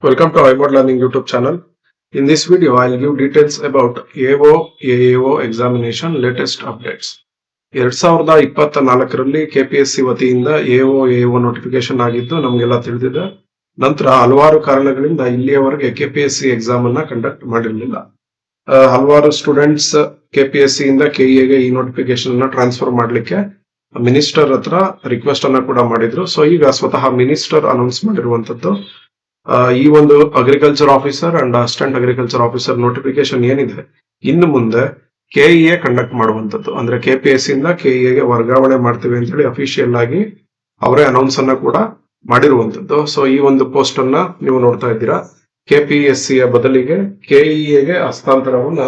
Welcome to iMod Learning YouTube channel. In this video, I'll give details about AO, AAO examination latest updates. 2024ರಲ್ಲಿ KPSC ವತಿಯಿಂದ AO notification ಆಗಿದ್ದು ನಮಗೆಲ್ಲ ತಿಳಿದಿದೆ. ನಂತರ ಹಲವಾರು ಕಾರಣಗಳಿಂದ ಇಲ್ಲಿಯವರೆಗೆ ಕೆಪಿಎಸ್ಸಿ ಎಕ್ಸಾಮ್ ಅನ್ನ ಕಂಡಕ್ಟ್ ಮಾಡಿರಲಿಲ್ಲ. ಹಲವಾರು ಸ್ಟೂಡೆಂಟ್ಸ್ ಕೆಪಿಎಸ್ಸಿ ಇಂದ ಕೆಇಎಗೆ ಈ ನೋಟಿಫಿಕೇಶನ್ ಅನ್ನ ಟ್ರಾನ್ಸ್ಫರ್ ಮಾಡ್ಲಿಕ್ಕೆ ಮಿನಿಸ್ಟರ್ ಹತ್ರ ರಿಕ್ವೆಸ್ಟ್ ಅನ್ನ ಕೂಡ ಮಾಡಿದ್ರು. ಸೊ ಈಗ ಸ್ವತಃ ಮಿನಿಸ್ಟರ್ ಅನೌನ್ಸ್ ಮಾಡಿರುವಂತದ್ದು ಈ ಒಂದು agriculture officer and assistant agriculture officer notification ಏನಿದೆ ಇನ್ನು ಮುಂದೆ ಕೆಇಎ ಕಂಡಕ್ಟ್ ಮಾಡುವಂತದ್ದು, ಅಂದ್ರೆ ಕೆಪಿಎಸ್ಸಿ ಇಂದ ಕೆಇಎಗೆ ವರ್ಗಾವಣೆ ಮಾಡ್ತೀವಿ ಅಂತ ಹೇಳಿ ಅಫಿಷಿಯಲ್ ಆಗಿ ಅವರೇ ಅನೌನ್ಸ್ ಅನ್ನ ಕೂಡ ಮಾಡಿರುವಂತದ್ದು. ಸೊ ಈ ಒಂದು ಪೋಸ್ಟ್ ಅನ್ನ ನೀವು ನೋಡ್ತಾ ಇದ್ದೀರಾ. ಕೆಪಿಎಸ್ಸಿ ಯ ಬದಲಿಗೆ ಕೆಇಎಗೆ ಹಸ್ತಾಂತರವನ್ನ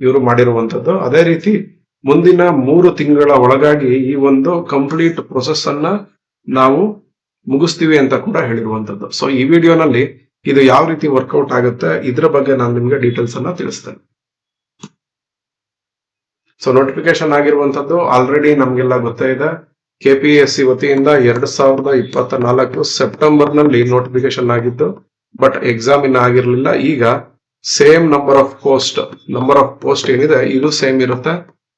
ಇವರು ಮಾಡಿರುವಂತದ್ದು. ಅದೇ ರೀತಿ ಮುಂದಿನ 3 ತಿಂಗಳ ಒಳಗಾಗಿ ಈ ಒಂದು ಕಂಪ್ಲೀಟ್ ಪ್ರೊಸೆಸ್ ಅನ್ನ ನಾವು ಮುಗಿಸ್ತೀವಿ ಅಂತ ಕೂಡ ಹೇಳಿರುವಂತದ್ದು. ಸೊ ಈ ವಿಡಿಯೋನಲ್ಲಿ ಇದು ಯಾವ ರೀತಿ ವರ್ಕೌಟ್ ಆಗುತ್ತೆ ಇದರ ಬಗ್ಗೆ ನಾನು ನಿಮ್ಗೆ ಡೀಟೇಲ್ಸ್ ಅನ್ನ ತಿಳಿಸ್ತೇನೆ. ಸೊ ನೋಟಿಫಿಕೇಶನ್ ಆಗಿರುವಂತದ್ದು ಆಲ್ರೆಡಿ ನಮ್ಗೆಲ್ಲ ಗೊತ್ತೇ ಇದೆ. ಕೆಪಿಎಸ್ಸಿ ವತಿಯಿಂದ 2024 ಸೆಪ್ಟೆಂಬರ್ ನಲ್ಲಿ ನೋಟಿಫಿಕೇಶನ್ ಆಗಿದ್ದು, ಬಟ್ ಎಕ್ಸಾಮ್ ಇನ್ನ ಆಗಿರ್ಲಿಲ್ಲ. ಈಗ ಸೇಮ್ ನಂಬರ್ ಆಫ್ ಪೋಸ್ಟ್ ಏನಿದೆ ಇದು ಸೇಮ್ ಇರುತ್ತೆ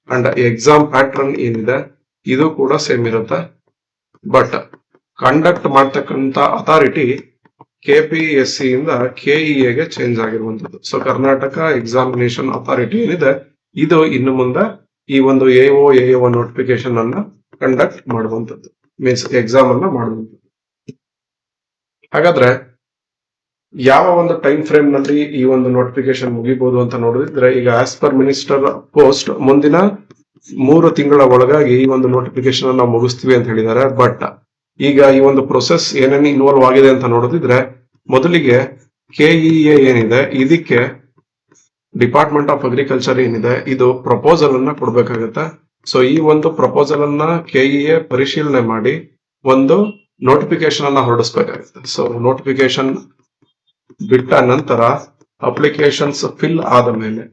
ಅಂಡ್ ಎಕ್ಸಾಮ್ ಪ್ಯಾಟರ್ನ್ ಏನಿದೆ ಇದು ಕೂಡ ಸೇಮ್ ಇರುತ್ತೆ. ಬಟ್ ಕಂಡಕ್ಟ್ ಮಾಡ್ತಕ್ಕಂತ ಅಥಾರಿಟಿ ಕೆಪಿಎಸ್ಸಿ ಇಂದ ಕೆಇಎಗೆ ಚೇಂಜ್ ಆಗಿರುವಂತದ್ದು. ಸೊ ಕರ್ನಾಟಕ ಎಕ್ಸಾಮಿನೇಷನ್ ಅಥಾರಿಟಿ ಏನಿದೆ ಇದು ಇನ್ನು ಮುಂದೆ ಈ ಒಂದು AO ನೋಟಿಫಿಕೇಶನ್ ಅನ್ನ ಕಂಡಕ್ಟ್ ಮಾಡುವಂತದ್ದು, ಮೀನ್ಸ್ ಎಕ್ಸಾಮ್ ಅನ್ನ ಮಾಡುವಂತದ್ದು. ಹಾಗಾದ್ರೆ ಯಾವ ಒಂದು ಟೈಮ್ ಫ್ರೇಮ್ ನಲ್ಲಿ ಈ ಒಂದು ನೋಟಿಫಿಕೇಶನ್ ಮುಗಿಬಹುದು ಅಂತ ನೋಡಿದ್ರೆ, ಈಗ ಆಸ್ ಪರ್ ಮಿನಿಸ್ಟರ್ ಪೋಸ್ಟ್ ಮುಂದಿನ 3 ತಿಂಗಳ ಒಳಗಾಗಿ ಈ ಒಂದು ನೋಟಿಫಿಕೇಶನ್ ಅನ್ನ ಮುಗಿಸ್ತೀವಿ ಅಂತ ಹೇಳಿದ್ದಾರೆ. ಬಟ್ ಈಗ ಈ ಒಂದು ಪ್ರೊಸೆಸ್ ಏನೇನು ಇನ್ವಾಲ್ವ್ ಆಗಿದೆ ಅಂತ ನೋಡೋದಿದ್ರೆ, ಮೊದಲಿಗೆ ಕೆಇಎ ಏನಿದೆ ಇದಕ್ಕೆ ಡಿಪಾರ್ಟ್ಮೆಂಟ್ ಆಫ್ ಅಗ್ರಿಕಲ್ಚರ್ ಏನಿದೆ ಇದು ಪ್ರಪೋಸಲ್ ಅನ್ನ ಕೊಡ್ಬೇಕಾಗತ್ತೆ. ಸೊ ಈ ಒಂದು ಪ್ರಪೋಸಲ್ ಅನ್ನ ಕೆಇಎ ಪರಿಶೀಲನೆ ಮಾಡಿ ಒಂದು ನೋಟಿಫಿಕೇಶನ್ ಅನ್ನ ಹೊರಡಿಸಬೇಕಾಗುತ್ತೆ. ಸೊ ನೋಟಿಫಿಕೇಶನ್ ಬಿಟ್ಟ ನಂತರ ಅಪ್ಲಿಕೇಶನ್ಸ್ ಫಿಲ್ ಆದ ಮೇಲೆ,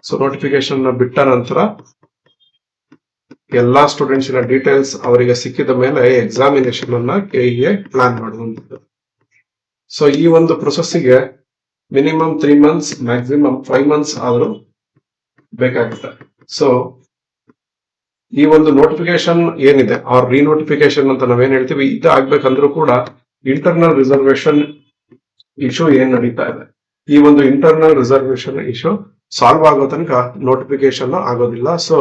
ಸೊ ನೋಟಿಫಿಕೇಶನ್ ಬಿಟ್ಟ ನಂತರ ಎಲ್ಲಾ ಸ್ಟೂಡೆಂಟ್ಸ್ ನ ಡೀಟೇಲ್ಸ್ ಅವರಿಗೆ ಸಿಕ್ಕಿದ ಮೇಲೆ ಎಕ್ಸಾಮಿನೇಷನ್ ಅನ್ನ ಕೆಇಎ ಪ್ಲಾನ್ ಮಾಡುವಂಥದ್ದು. ಸೊ ಈ ಒಂದು ಪ್ರೊಸೆಸ್ಗೆ ಮಿನಿಮಮ್ 3 months ಮ್ಯಾಕ್ಸಿಮಮ್ 5 months ಆದ್ರೂ ಬೇಕಾಗುತ್ತೆ. ಸೊ ಈ ಒಂದು ನೋಟಿಫಿಕೇಶನ್ ಏನಿದೆ ಆರ್ ರಿನೋಟಿಫಿಕೇಶನ್ ಅಂತ ನಾವೇನ್ ಹೇಳ್ತೀವಿ, ಇದು ಆಗ್ಬೇಕಂದ್ರೂ ಕೂಡ ಇಂಟರ್ನಲ್ ರಿಸರ್ವೇಶನ್ ಇಶ್ಯೂ ಏನ್ ನಡೀತಾ ಇದೆ, ಈ ಒಂದು ಇಂಟರ್ನಲ್ ರಿಸರ್ವೇಶನ್ ಇಶ್ಯೂ ಸಾಲ್ವ್ ಆಗೋ ತನಕ ನೋಟಿಫಿಕೇಶನ್ ಆಗೋದಿಲ್ಲ. ಸೊ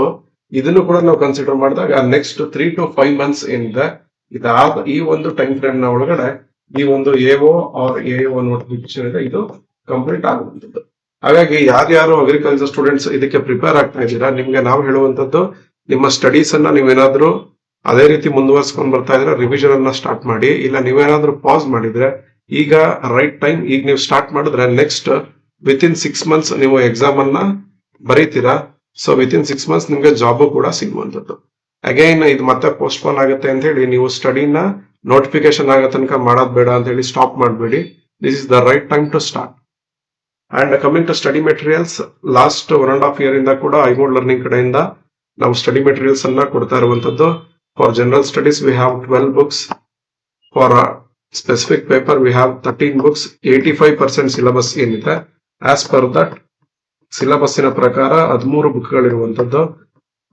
ಇದನ್ನು ಕೂಡ ನಾವು ಕನ್ಸಿಡರ್ ಮಾಡಿದಾಗ ನೆಕ್ಸ್ಟ್ 3 to 5 months ಏನಿದೆ ಇದಾದ ಈ ಒಂದು ಟೈಮ್ ಫ್ರೇಮ್ ನ ಒಳಗಡೆ ಈ ಒಂದು AO ಆರ್ AO ನೋಟಿಫಿಕೇಶನ್ ಇದೆ ಇದು ಕಂಪ್ಲೀಟ್ ಆಗುವಂತದ್ದು. ಹಾಗಾಗಿ ಯಾರ್ಯಾರು ಅಗ್ರಿಕಲ್ಚರ್ ಸ್ಟೂಡೆಂಟ್ಸ್ ಇದಕ್ಕೆ ಪ್ರಿಪೇರ್ ಆಗ್ತಾ ಇದ್ದೀರಾ, ನಿಮ್ಗೆ ನಾವು ಹೇಳುವಂತದ್ದು ನಿಮ್ಮ ಸ್ಟಡೀಸ್ ಅನ್ನ ನೀವೇನಾದ್ರೂ ಅದೇ ರೀತಿ ಮುಂದುವರ್ಸ್ಕೊಂಡ್ ಬರ್ತಾ ಇದ್ರೆ ರಿವಿಷನ್ ಅನ್ನ ಸ್ಟಾರ್ಟ್ ಮಾಡಿ. ಇಲ್ಲ ನೀವೇನಾದ್ರೂ ಪಾಸ್ ಮಾಡಿದ್ರೆ ಈಗ ರೈಟ್ ಟೈಮ್, ಈಗ ನೀವು ಸ್ಟಾರ್ಟ್ ಮಾಡಿದ್ರೆ ನೆಕ್ಸ್ಟ್ ವಿತಿನ್ 6 months ನೀವು ಎಕ್ಸಾಮ್ ಅನ್ನ ಬರೀತೀರಾ. ಸೊ ವಿತಿನ್ 6 months ನಿಮ್ಗೆ ಜಾಬ್ ಕೂಡ ಸಿಗುವಂತದ್ದು. ಅಗೈನ್ ಇದು ಮತ್ತೆ ಪೋಸ್ಟ್ಪೋನ್ ಆಗುತ್ತೆ ಅಂತ ಹೇಳಿ ನೀವು ಸ್ಟಡಿನ ನೋಟಿಫಿಕೇಶನ್ ಆಗೋ ತನಕ ಮಾಡೋದ್ ಬೇಡ ಅಂತ ಹೇಳಿ ಸ್ಟಾಪ್ ಮಾಡಬೇಡಿ. This is the right time to start. And coming to study materials, last 1.5 year ಇಂದ ಕೂಡ iMod ಲರ್ನಿಂಗ್ ಕಡೆಯಿಂದ ನಾವು ಸ್ಟಡಿ ಮೆಟೀರಿಯಲ್ಸ್ ಅನ್ನ ಕೊಡ್ತಾ ಇರುವಂತದ್ದು. For general studies we have 12 books. For specific paper we have 13 books. 85% syllabus ಏನಿದೆ as per that ಸಿಲೆಬಸ್ಸಿನ ಪ್ರಕಾರ 13 ಬುಕ್ಗಳಿರುವಂತದ್ದು,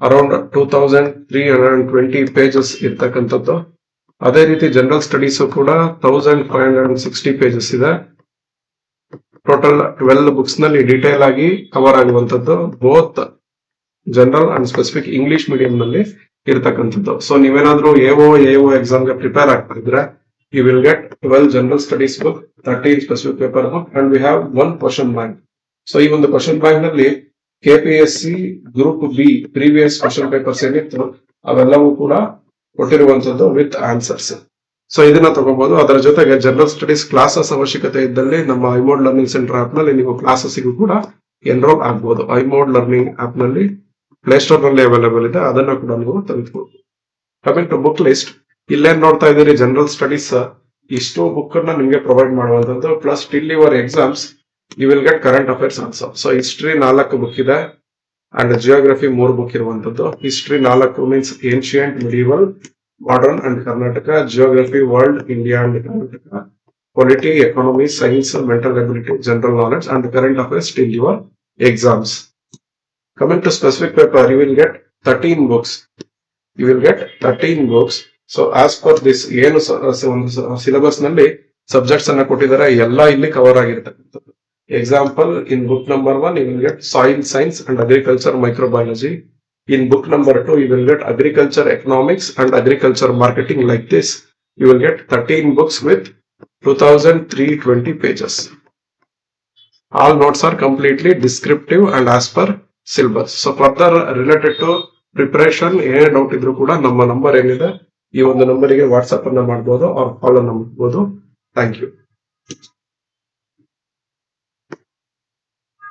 around 2320 pages ಇರ್ತಕ್ಕಂಥದ್ದು. ಅದೇ ರೀತಿ ಜನರಲ್ ಸ್ಟಡೀಸ್ ಕೂಡ 1560 pages ಇದೆ. ಟೋಟಲ್ 12 books ನಲ್ಲಿ ಡೀಟೇಲ್ ಆಗಿ ಕವರ್ ಆಗುವಂತದ್ದು, both general and specific English medium ನಲ್ಲಿ ಇರ್ತಕ್ಕಂಥದ್ದು. ಸೊ ನೀವೇನಾದ್ರೂ AO ಎಕ್ಸಾಮ್ ಗೆ ಪ್ರಿಪೇರ್ ಆಗ್ತಾ ಇದ್ರೆ you will get 12 general studies book, 13 specific paper book and we have 1 question bank. So ಈ ಒಂದು ಕ್ವಶನ್ ಬ್ಯಾಂಕ್ ನಲ್ಲಿ KPSC group B previous question papers ಏನಿತ್ತು ಅವೆಲ್ಲವೂ ಕೂಡ ಕೊಟ್ಟಿರುವಂತದ್ದು ವಿತ್ ಆನ್ಸರ್ಸ್. ಸೊ ಇದನ್ನ ತಗೋಬಹುದು. ಅದರ ಜೊತೆಗೆ ಜನರಲ್ ಸ್ಟಡೀಸ್ ಕ್ಲಾಸಸ್ ಅವಶ್ಯಕತೆ ಇದ್ದಲ್ಲಿ ನಮ್ಮ iMod ಲರ್ನಿಂಗ್ ಸೆಂಟರ್ ಆಪ್ ನಲ್ಲಿ ನೀವು ಕ್ಲಾಸಸ್ಗೂ ಕೂಡ ಎನ್ರೋಲ್ ಆಗಬಹುದು. iMod ಲರ್ನಿಂಗ್ ಆಪ್ ನಲ್ಲಿ ಪ್ಲೇಸ್ಟೋರ್ ನಲ್ಲಿ ಅವೈಲೇಬಲ್ ಇದೆ, ಅದನ್ನ ಕೂಡ ನೀವು ತೆಗೆದುಕೊಳ್ಳಬಹುದು. ಕಮಿಂಗ್ ಟು ಬುಕ್ ಲಿಸ್ಟ್, ಇಲ್ಲೇನ್ ನೋಡ್ತಾ ಇದ್ದೀರಿ ಜನರಲ್ ಸ್ಟಡೀಸ್ ಇಷ್ಟು ಬುಕ್ ಅನ್ನ ನಿಮ್ಗೆ ಪ್ರೊವೈಡ್ ಮಾಡುವಂತದ್ದು. Plus till your exams you will get current affairs also. So history 4 book ಇದೆ ಅಂಡ್ ಜಿಯೋಗ್ರಫಿ 3 ಬುಕ್ ಇರುವಂತದ್ದು. History 4 means ancient, medieval, modern and Karnataka. Geography world, India and Karnataka. polity, economy, science, mental ability, general knowledge, and current affairs till your exams. Coming to specific paper, you will get 13 books. You will get 13 books. So as per this ಏನು ಒಂದು syllabus ನಲ್ಲಿ subjects ಅನ್ನ ಕೊಟ್ಟಿದ್ದಾರೆ ಎಲ್ಲ ಇಲ್ಲಿ cover ಆಗಿರ್ತಕ್ಕಂಥದ್ದು. Example, in book number 1 you will get soil science and agriculture microbiology. In book number 2 you will get agriculture economics and agriculture marketing. Like this you will get 13 books with 2320 pages. All notes are completely descriptive and as per syllabus. So further related to preparation ಏನೇ doubt ಇದ್ರು ಕೂಡ ನಮ್ಮ number ಏನಿದೆ ಈ ಒಂದು ನಂಬರಿಗೆ WhatsApp ಅನ್ನ ಮಾಡಬಹುದು, ಅವ್ರ ಕಾಲ್ ಅನ್ನ ಮಾಡಬಹುದು. Thank you.